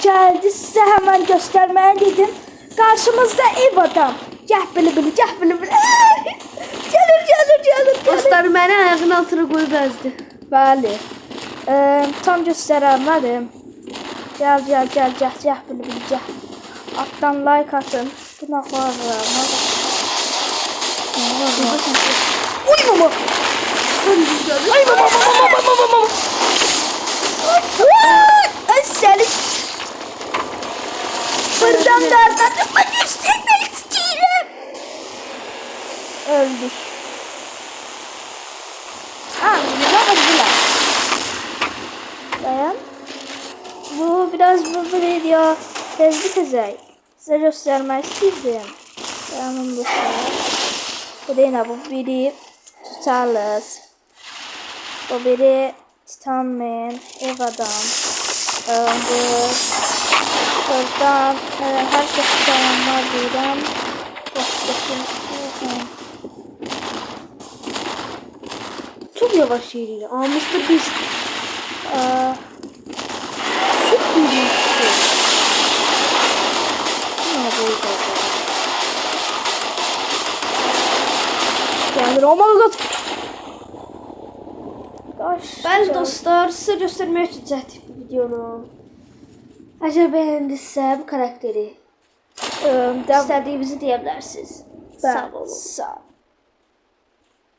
geldi. Size hemen göstermeye dedim. Karşımızda ev adam. Gel bili bili, gel bili bili. Gelir. Dostlar beni ayağının altına koyup ezdi. Bəli. Tam göstərəmədim. Gel bili bili, gel. Alttan like atın. Günahlar var. Uy mama. Ay mama. Ay seni. Buradan nereden göstermek istedim. Öldük. Dayan. Bu biraz bu video tezlik. Size göstermek istedim. Dayanın dostlar. Bu da yine bu biri tutarlız. Bu biri Titanman, ev adam. Bu buradan herkes selamlar diyeceğim. Çok yavaş yürüyor. Aa Mr. Beast. Süt yürüyüşü. Ne burada? Gelir oh my god. Bəli dostlar, size göstermeye çalışacağım bu videonu. Əgər bəyəndinizsə bu karakteri istədiyinizi deyə bilərsiniz. Sağ olun. Sağ olun.